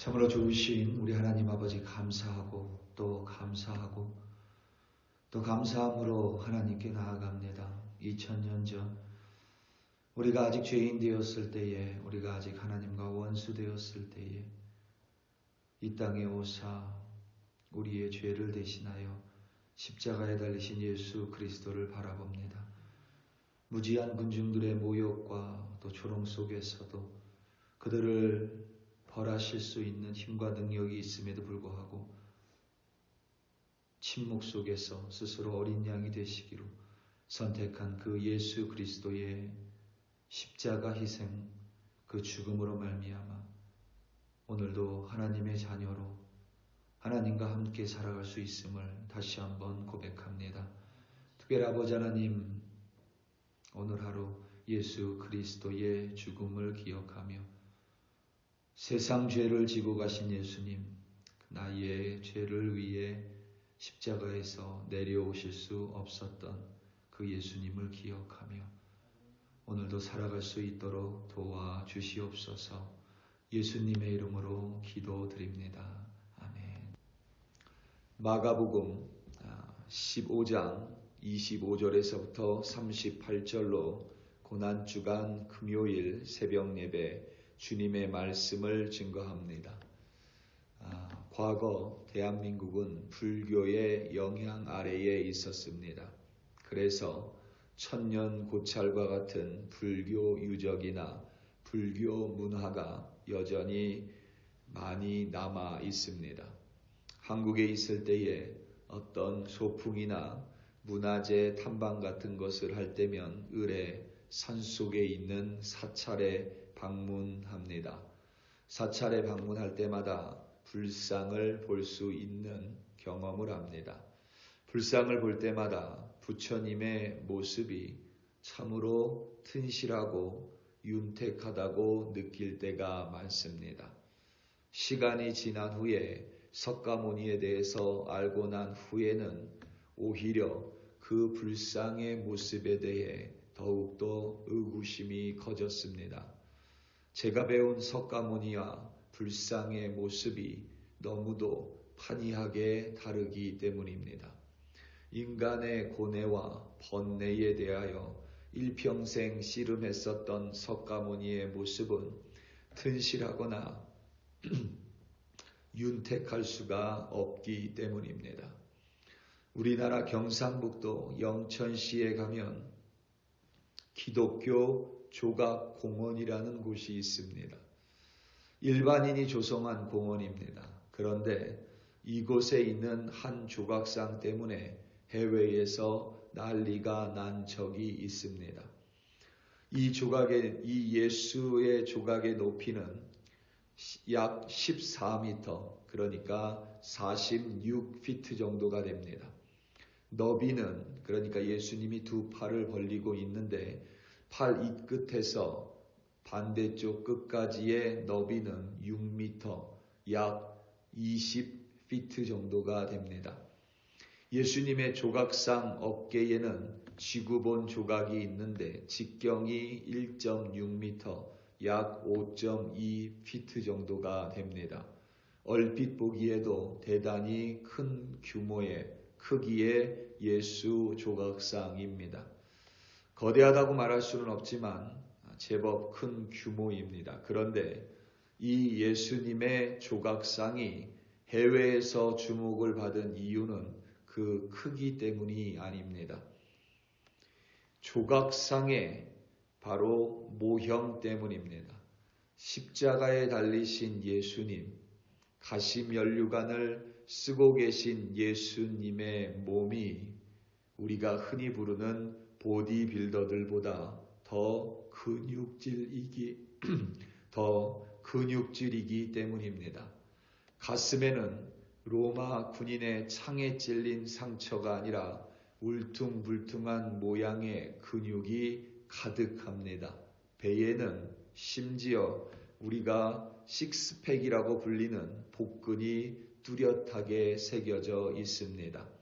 참으로 좋으신 우리 하나님 아버지 감사하고 또 감사함으로 하나님께 나아갑니다. 2000년 전 우리가 아직 죄인 되었을 때에, 우리가 아직 하나님과 원수 되었을 때에 이 땅에 오사 우리의 죄를 대신하여 십자가에 달리신 예수 그리스도를 바라봅니다. 무지한 군중들의 모욕과 또 조롱 속에서도 그들을 벌하실 수 있는 힘과 능력이 있음에도 불구하고 침묵 속에서 스스로 어린 양이 되시기로 선택한 그 예수 그리스도의 십자가 희생, 그 죽음으로 말미암아 오늘도 하나님의 자녀로 하나님과 함께 살아갈 수 있음을 다시 한번 고백합니다. 특별히 아버지 하나님, 오늘 하루 예수 그리스도의 죽음을 기억하며 세상 죄를 지고 가신 예수님, 나의 죄를 위해 십자가에서 내려오실 수 없었던 그 예수님을 기억하며 오늘도 살아갈 수 있도록 도와주시옵소서. 예수님의 이름으로 기도드립니다. 아멘. 마가복음 15장 25절에서부터 38절로 고난주간 금요일 새벽 예배 주님의 말씀을 증거합니다. 과거 대한민국은 불교의 영향 아래에 있었습니다. 그래서 천년 고찰과 같은 불교 유적이나 불교 문화가 여전히 많이 남아 있습니다. 한국에 있을 때에 어떤 소풍이나 문화재 탐방 같은 것을 할 때면 을에 산속에 있는 사찰에 방문합니다. 사찰에 방문할 때마다 불상을 볼 수 있는 경험을 합니다. 불상을 볼 때마다 부처님의 모습이 참으로 튼실하고 윤택하다고 느낄 때가 많습니다. 시간이 지난 후에 석가모니에 대해서 알고 난 후에는 오히려 그 불상의 모습에 대해 더욱더 의구심이 커졌습니다. 제가 배운 석가모니와 불상의 모습이 너무도 판이하게 다르기 때문입니다. 인간의 고뇌와 번뇌에 대하여 일평생 씨름했었던 석가모니의 모습은 튼실하거나 윤택할 수가 없기 때문입니다. 우리나라 경상북도 영천시에 가면 기독교 조각공원이라는 곳이 있습니다. 일반인이 조성한 공원입니다. 그런데 이곳에 있는 한 조각상 때문에 해외에서 난리가 난 적이 있습니다. 이 예수의 조각의 높이는 약 14m, 그러니까 46피트 정도가 됩니다. 너비는, 그러니까 예수님이 두 팔을 벌리고 있는데 팔 이 끝에서 반대쪽 끝까지의 너비는 6m, 약 20피트 정도가 됩니다. 예수님의 조각상 어깨에는 지구본 조각이 있는데 직경이 1.6m, 약 5.2피트 정도가 됩니다. 얼핏 보기에도 대단히 큰 규모의 크기의 예수 조각상입니다. 거대하다고 말할 수는 없지만 제법 큰 규모입니다. 그런데 이 예수님의 조각상이 해외에서 주목을 받은 이유는 그 크기 때문이 아닙니다. 조각상의 바로 모형 때문입니다. 십자가에 달리신 예수님, 가시면류관을 쓰고 계신 예수님의 몸이 우리가 흔히 부르는 보디빌더들보다 더 근육질이기 때문입니다. 가슴에는 로마 군인의 창에 찔린 상처가 아니라 울퉁불퉁한 모양의 근육이 가득합니다. 배에는 심지어 우리가 식스팩이라고 불리는 복근이 뚜렷하게 새겨져 있습니다.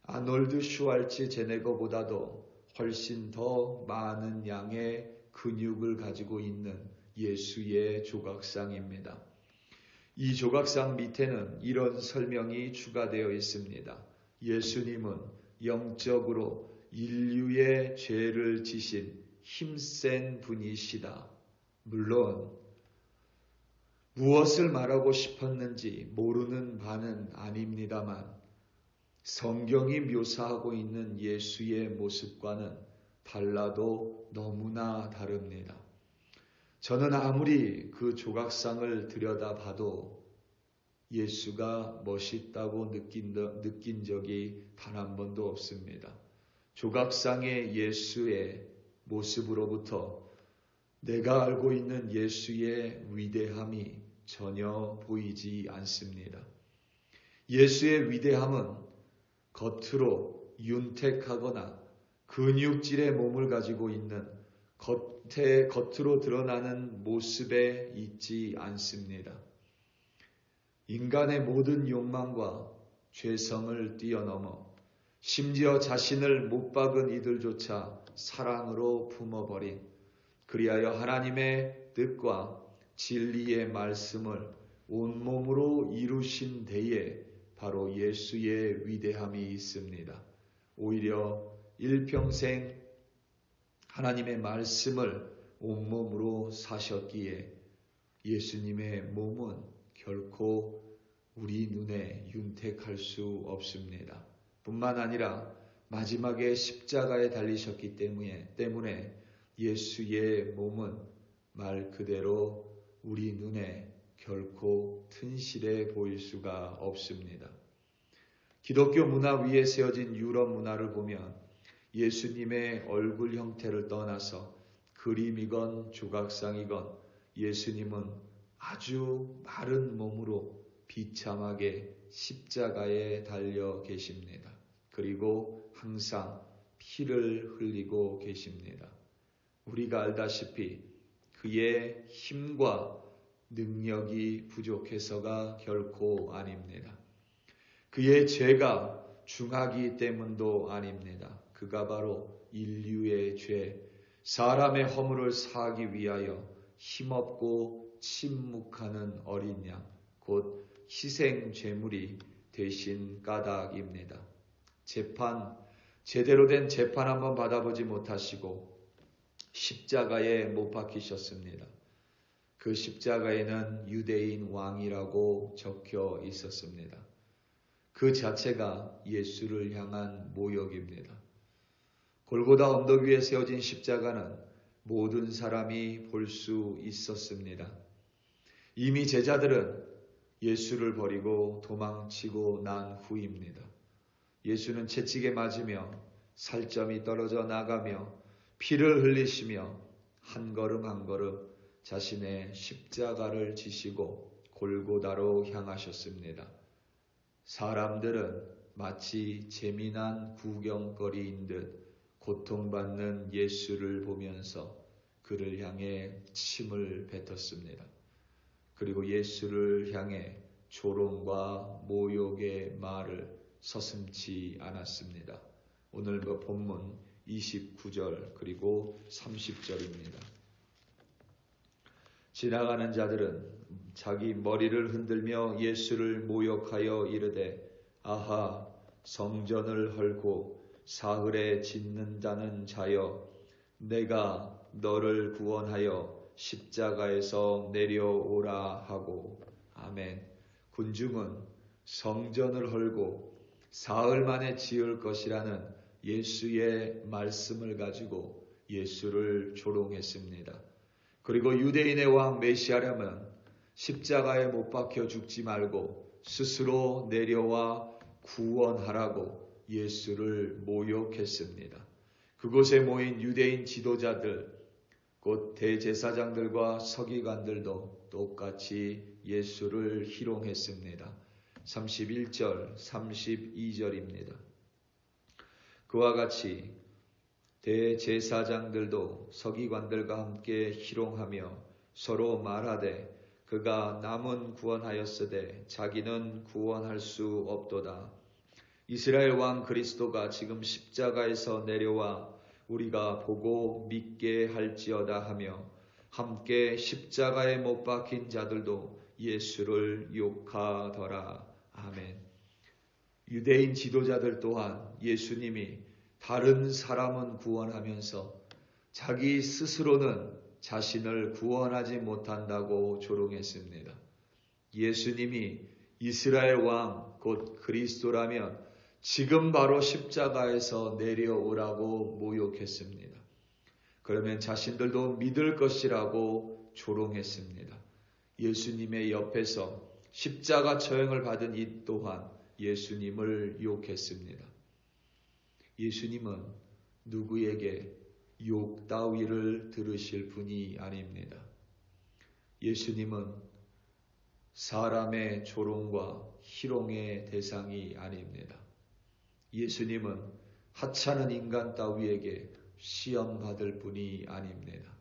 아놀드 슈왈츠제네거보다도 훨씬 더 많은 양의 근육을 가지고 있는 예수의 조각상입니다. 이 조각상 밑에는 이런 설명이 추가되어 있습니다. 예수님은 영적으로 인류의 죄를 지신 힘센 분이시다. 물론 무엇을 말하고 싶었는지 모르는 바는 아닙니다만 성경이 묘사하고 있는 예수의 모습과는 달라도 너무나 다릅니다. 저는 아무리 그 조각상을 들여다봐도 예수가 멋있다고 느낀 적이 단 한 번도 없습니다. 조각상의 예수의 모습으로부터 내가 알고 있는 예수의 위대함이 전혀 보이지 않습니다. 예수의 위대함은 겉으로 윤택하거나 근육질의 몸을 가지고 있는 겉으로 드러나는 모습에 있지 않습니다. 인간의 모든 욕망과 죄성을 뛰어넘어 심지어 자신을 못 박은 이들조차 사랑으로 품어버린 그리하여 하나님의 뜻과 진리의 말씀을 온몸으로 이루신 데에 바로 예수의 위대함이 있습니다. 오히려 일평생 하나님의 말씀을 온몸으로 사셨기에 예수님의 몸은 결코 우리 눈에 윤택할 수 없습니다. 뿐만 아니라 마지막에 십자가에 달리셨기 때문에 예수의 몸은 말 그대로 우리 눈에 결코 튼실해 보일 수가 없습니다. 기독교 문화 위에 세워진 유럽 문화를 보면 예수님의 얼굴 형태를 떠나서 그림이건 조각상이건 예수님은 아주 마른 몸으로 비참하게 십자가에 달려 계십니다. 그리고 항상 피를 흘리고 계십니다. 우리가 알다시피 그의 힘과 능력이 부족해서가 결코 아닙니다. 그의 죄가 중하기 때문도 아닙니다. 그가 바로 인류의 죄, 사람의 허물을 사하기 위하여 힘없고 침묵하는 어린 양, 곧 희생 제물이 되신 까닭입니다. 제대로 된 재판 한번 받아보지 못하시고 십자가에 못 박히셨습니다. 그 십자가에는 유대인 왕이라고 적혀 있었습니다. 그 자체가 예수를 향한 모욕입니다. 골고다 언덕 위에 세워진 십자가는 모든 사람이 볼 수 있었습니다. 이미 제자들은 예수를 버리고 도망치고 난 후입니다. 예수는 채찍에 맞으며 살점이 떨어져 나가며 피를 흘리시며 한 걸음 한 걸음 자신의 십자가를 지시고 골고다로 향하셨습니다. 사람들은 마치 재미난 구경거리인 듯 고통받는 예수를 보면서 그를 향해 침을 뱉었습니다. 그리고 예수를 향해 조롱과 모욕의 말을 서슴지 않았습니다. 오늘 그 본문 29절 그리고 30절입니다. 지나가는 자들은 자기 머리를 흔들며 예수를 모욕하여 이르되 아하 성전을 헐고 사흘에 짓는다는 자여 내가 너를 구원하여 십자가에서 내려오라 하고 아멘. 군중은 성전을 헐고 사흘 만에 지을 것이라는 예수의 말씀을 가지고 예수를 조롱했습니다. 그리고 유대인의 왕 메시아라면 십자가에 못 박혀 죽지 말고 스스로 내려와 구원하라고 예수를 모욕했습니다. 그곳에 모인 유대인 지도자들, 곧 대제사장들과 서기관들도 똑같이 예수를 희롱했습니다. 31절, 32절입니다. 그와 같이 대제사장들도 서기관들과 함께 희롱하며 서로 말하되 그가 남은 구원하였으되 자기는 구원할 수 없도다. 이스라엘 왕 그리스도가 지금 십자가에서 내려와 우리가 보고 믿게 할지어다 하며 함께 십자가에 못 박힌 자들도 예수를 욕하더라. 아멘. 유대인 지도자들 또한 예수님이 다른 사람은 구원하면서 자기 스스로는 자신을 구원하지 못한다고 조롱했습니다. 예수님이 이스라엘 왕 곧 그리스도라면 지금 바로 십자가에서 내려오라고 모욕했습니다. 그러면 자신들도 믿을 것이라고 조롱했습니다. 예수님의 옆에서 십자가 처형을 받은 이 또한 예수님을 욕했습니다. 예수님은 누구에게 욕 따위를 들으실 분이 아닙니다. 예수님은 사람의 조롱과 희롱의 대상이 아닙니다. 예수님은 하찮은 인간 따위에게 시험받을 분이 아닙니다.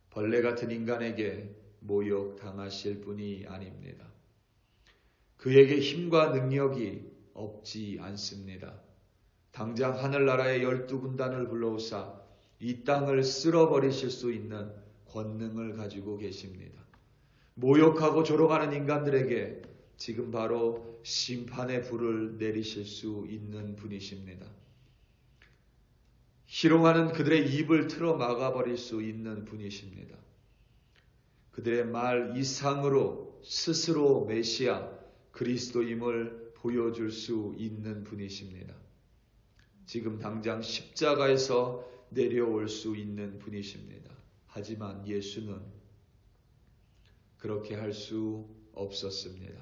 벌레 같은 인간에게 모욕당하실 분이 아닙니다. 그에게 힘과 능력이 없지 않습니다. 당장 하늘나라의 12군단을 불러오사 이 땅을 쓸어버리실 수 있는 권능을 가지고 계십니다. 모욕하고 조롱하는 인간들에게 지금 바로 심판의 불을 내리실 수 있는 분이십니다. 희롱하는 그들의 입을 틀어 막아버릴 수 있는 분이십니다. 그들의 말 이상으로 스스로 메시아 그리스도임을 보여줄 수 있는 분이십니다. 지금 당장 십자가에서 내려올 수 있는 분이십니다. 하지만 예수는 그렇게 할 수 없었습니다.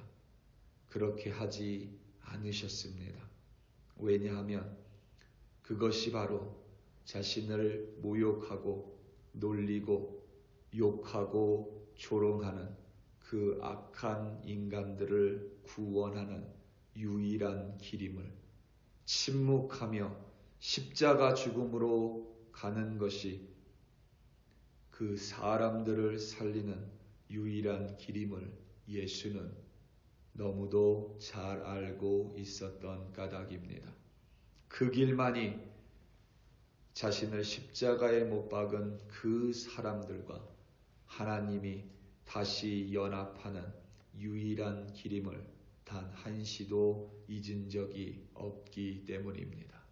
그렇게 하지 않으셨습니다. 왜냐하면 그것이 바로 자신을 모욕하고 놀리고 욕하고 조롱하는 그 악한 인간들을 구원하는 유일한 길임을, 침묵하며 십자가 죽음으로 가는 것이 그 사람들을 살리는 유일한 길임을 예수는 너무도 잘 알고 있었던 까닭입니다. 그 길만이 자신을 십자가에 못 박은 그 사람들과 하나님이 다시 연합하는 유일한 길임을 단 한시도 잊은 적이 없기 때문입니다.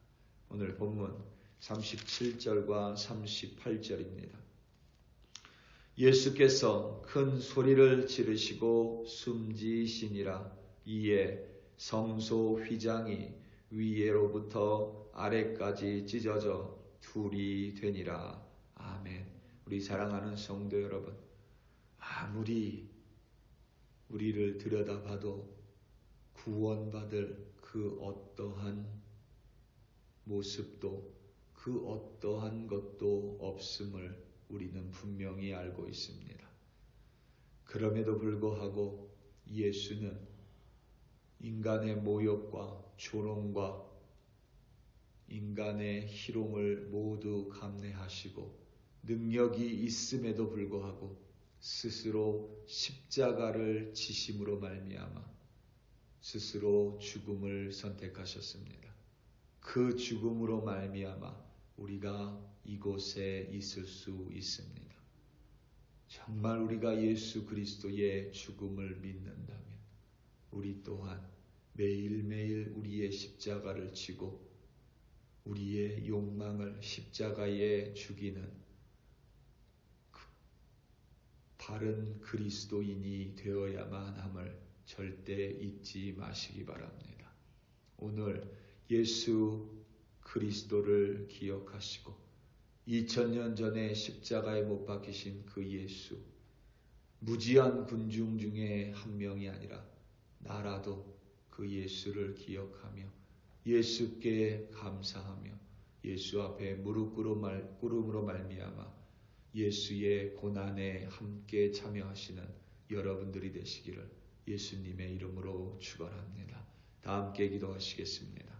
오늘 본문 37절과 38절입니다. 예수께서 큰 소리를 지르시고 숨지시니라. 이에 성소 휘장이 위에로부터 아래까지 찢어져 둘이 되니라. 아멘. 우리 사랑하는 성도 여러분, 아무리 우리를 들여다봐도 구원받을 그 어떠한 모습도 그 어떠한 것도 없음을 우리는 분명히 알고 있습니다. 그럼에도 불구하고 예수는 인간의 모욕과 조롱과 인간의 희롱을 모두 감내하시고 능력이 있음에도 불구하고 스스로 십자가를 지심으로 말미암아 스스로 죽음을 선택하셨습니다. 그 죽음으로 말미암아 우리가 이곳에 있을 수 있습니다. 정말 우리가 예수 그리스도의 죽음을 믿는다면 우리 또한 매일매일 우리의 십자가를 지고 우리의 욕망을 십자가에 죽이는 바른 그리스도인이 되어야만 함을 절대 잊지 마시기 바랍니다. 오늘 예수 그리스도를 기억하시고 2000년 전에 십자가에 못 박히신 그 예수, 무지한 군중 중에 한 명이 아니라 나라도 그 예수를 기억하며 예수께 감사하며 예수 앞에 무릎 꿇음으로 말미암아 예수의 고난에 함께 참여하시는 여러분들이 되시기를 예수님의 이름으로 축원합니다. 다 함께 기도하시겠습니다.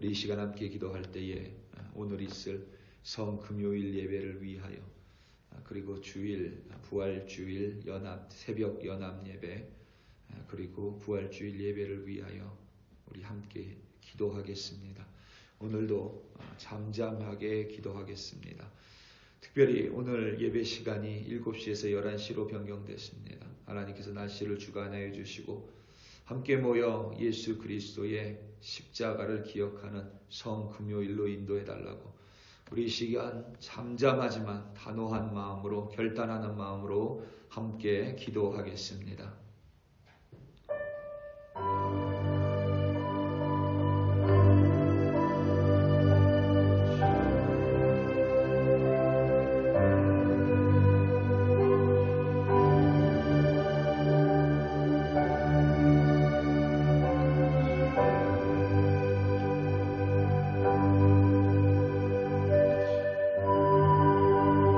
우리 이 시간 함께 기도할 때에 오늘 있을 성금요일 예배를 위하여 그리고 주일 부활주일 연합 새벽 연합 예배 그리고 부활주일 예배를 위하여 우리 함께 기도하겠습니다. 오늘도 잠잠하게 기도하겠습니다. 특별히 오늘 예배 시간이 7시에서 11시로 변경됐습니다. 하나님께서 날씨를 주관하여 주시고 함께 모여 예수 그리스도의 십자가를 기억하는 성금요일로 인도해 달라고 우리 시간 잠잠하지만 단호한 마음으로 결단하는 마음으로 함께 기도하겠습니다.